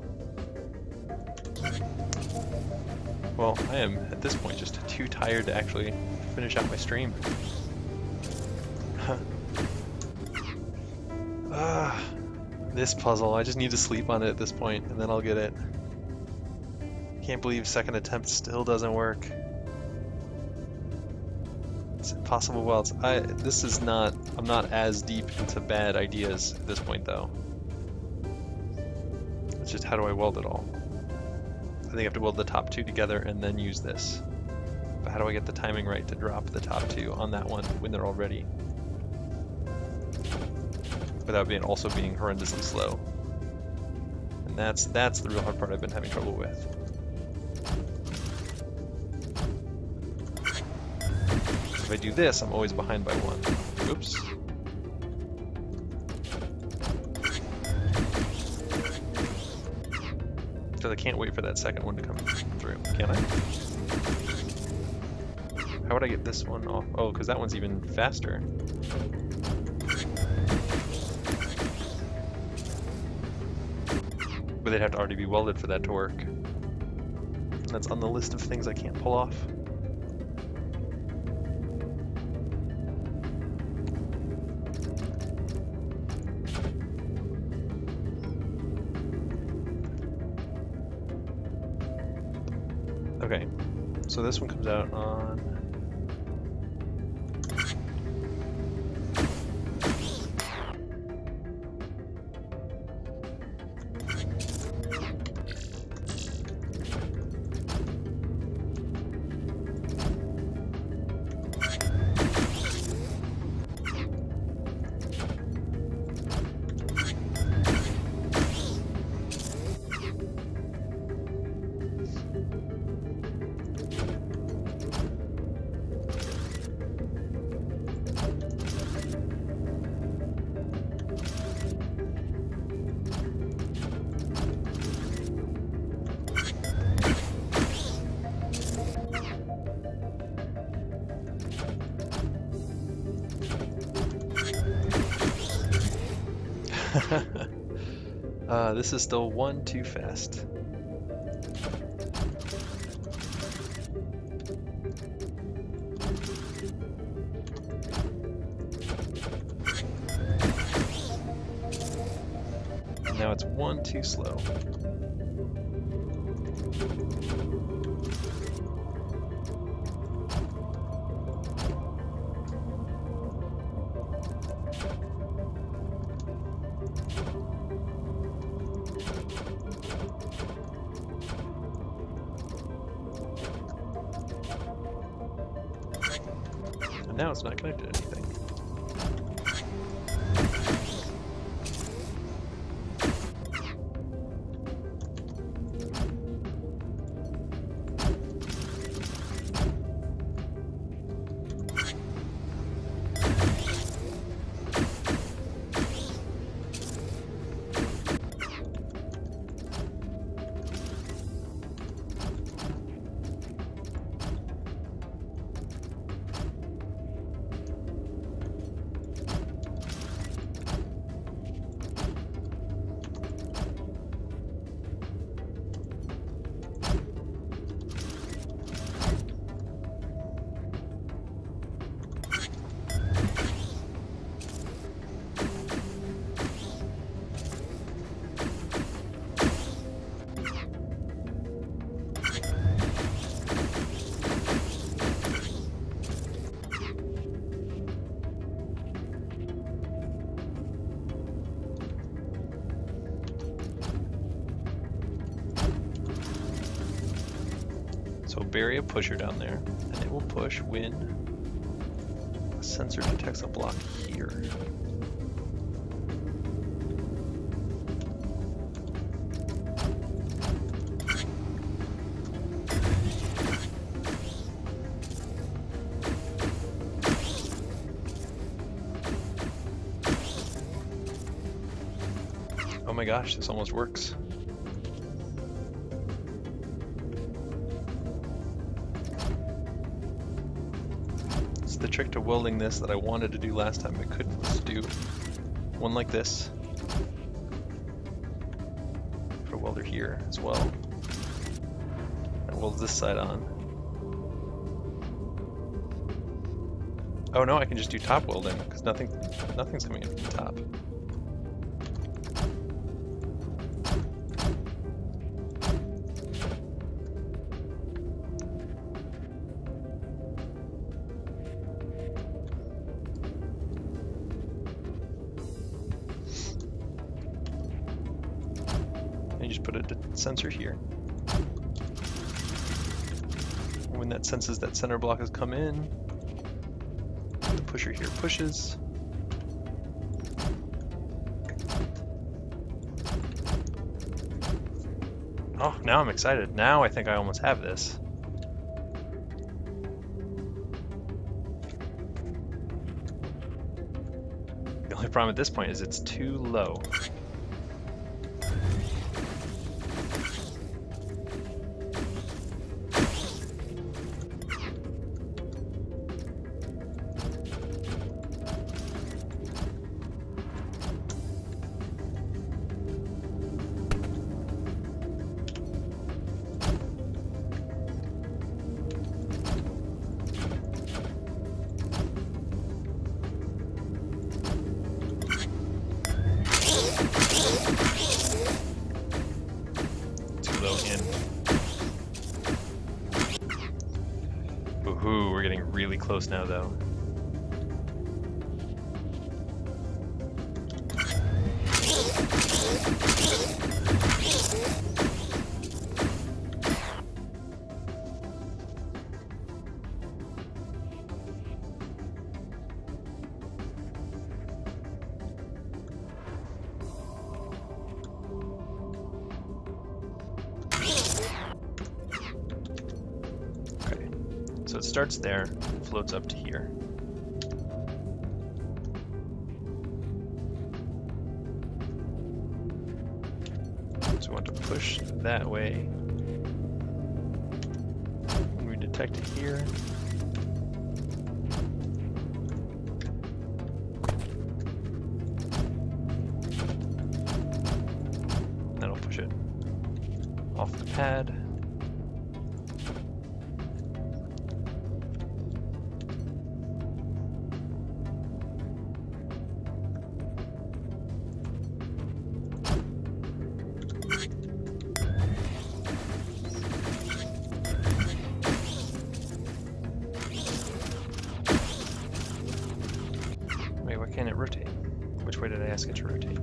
S1: Well, I am at this point just too tired to actually finish out my stream. This puzzle, I just need to sleep on it at this point, and then I'll get it. Can't believe second attempt still doesn't work. It's impossible welds. I'm not as deep into bad ideas at this point though. It's just how do I weld it all? I think I have to weld the top two together and then use this. But how do I get the timing right to drop the top two on that one when they're all ready? Without also being horrendously slow. And that's the real hard part I've been having trouble with. If I do this, I'm always behind by one. Oops. Because I can't wait for that second one to come through, can I? How would I get this one off? Oh, because that one's even faster. But they'd have to already be welded for that to work. That's on the list of things I can't pull off. Okay, so this one comes out on... this is still one too fast. And now it's one too slow. Now it's not connected to anything. So bury a pusher down there, and it will push when a sensor detects a block here. Oh my gosh, this almost works. The trick to welding this that I wanted to do last time but couldn't was do one like this. Put a welder here as well. That welds this side on. Oh no, I can just do top welding because nothing's coming in from the top. And you just put a sensor here. When that senses that center block has come in, the pusher here pushes. Oh, now I'm excited. Now I think I almost have this. The only problem at this point is it's too low. Ooh, we're getting really close now, though. So it starts there, floats up to here. So we want to push that way. We detect it here. That'll push it off the pad. Can it rotate? Which way did I ask it to rotate?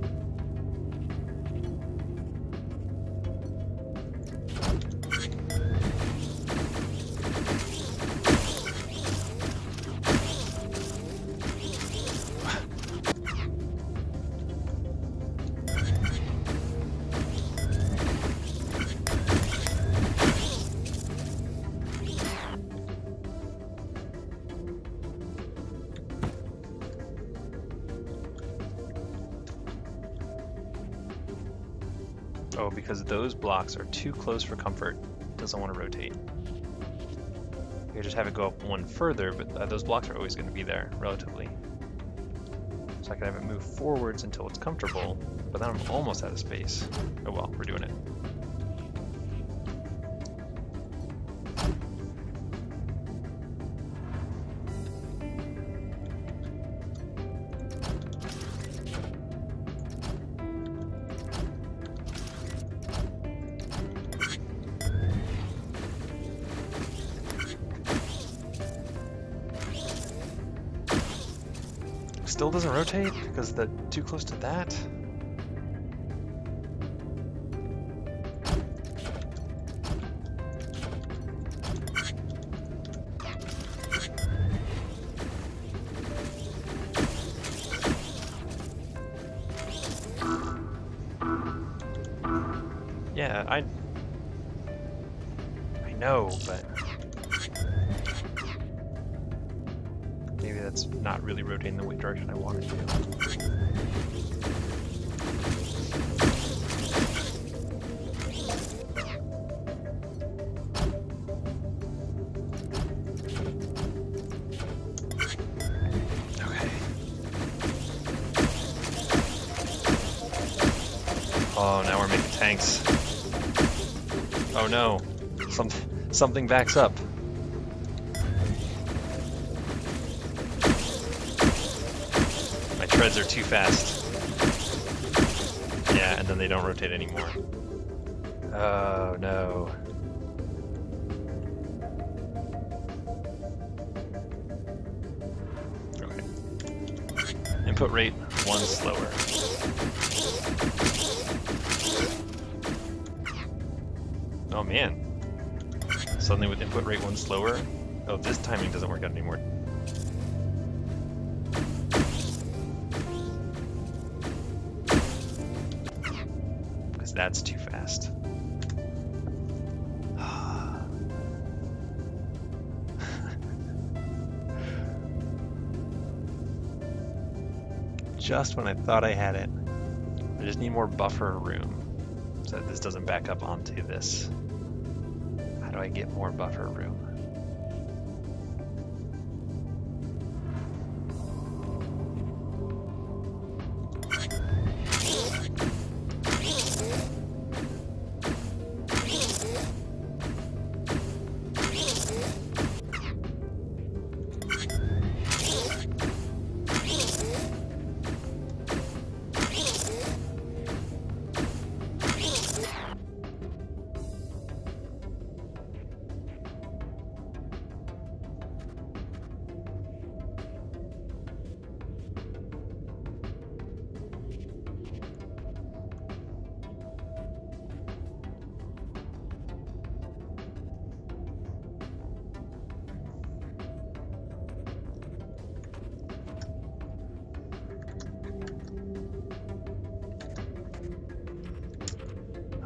S1: Oh, because those blocks are too close for comfort. It doesn't want to rotate. You could just have it go up one further, but those blocks are always going to be there, relatively. So I can have it move forwards until it's comfortable, but then I'm almost out of space. Oh well, we're doing it. Still doesn't rotate because they're too close to that? Yeah, I know, but maybe that's not really rotating the direction I want it to. Okay. Oh, now we're making tanks. Oh no, something backs up. Treads are too fast. Yeah, and then they don't rotate anymore. Oh no. Okay. Input rate 1 slower. Oh man. Suddenly with input rate 1 slower. Oh, this timing doesn't work out anymore. That's too fast. Just when I thought I had it. I just need more buffer room so that this doesn't back up onto this. How do I get more buffer room?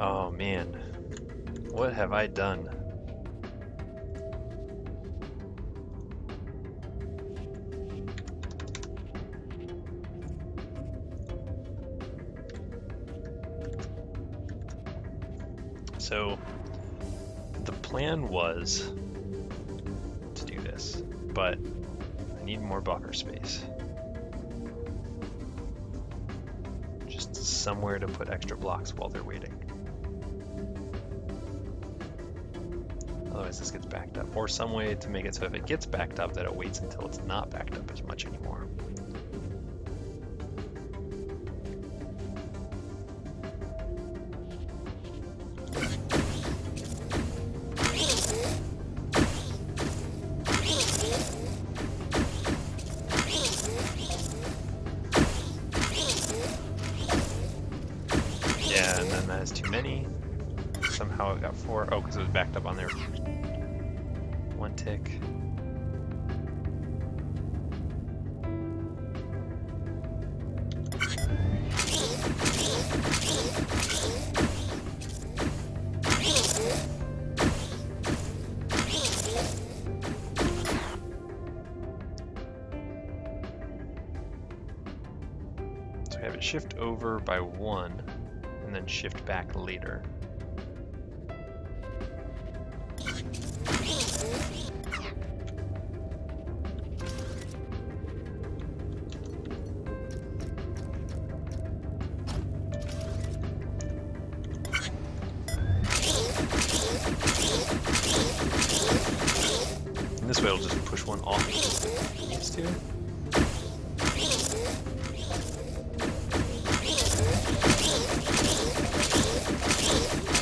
S1: Oh man, what have I done? So the plan was to do this, but I need more buffer space. Just somewhere to put extra blocks while they're waiting. Otherwise this gets backed up. Or some way to make it so if it gets backed up that it waits until it's not backed up as much anymore. Yeah, and then that is too many. Somehow it got 4. Oh, because it was backed up on there. 1 tick. So we have it shift over by 1 and then shift back later. And this way it'll just push one off if it needs to.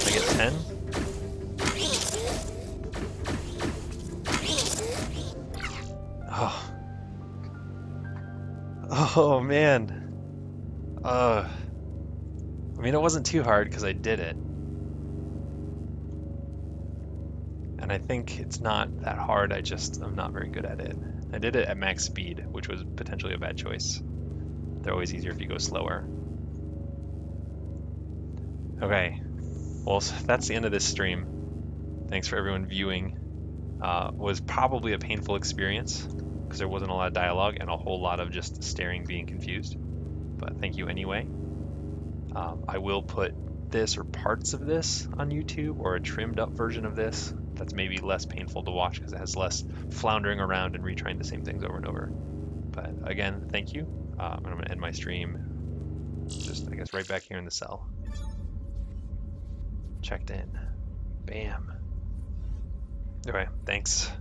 S1: I get 10. Oh. Oh man. I mean, it wasn't too hard because I did it. And I think it's not that hard, I'm not very good at it. I did it at max speed, which was potentially a bad choice. They're always easier if you go slower. Okay, well, so that's the end of this stream. Thanks for everyone viewing. Was probably a painful experience because there wasn't a lot of dialogue and a whole lot of just staring, being confused. But thank you anyway. I will put this or parts of this on YouTube, or a trimmed up version of this that's maybe less painful to watch because it has less floundering around and retrying the same things over and over. But again, thank you. And I'm going to end my stream just, I guess, right back here in the cell. Checked in. Bam. Okay, thanks.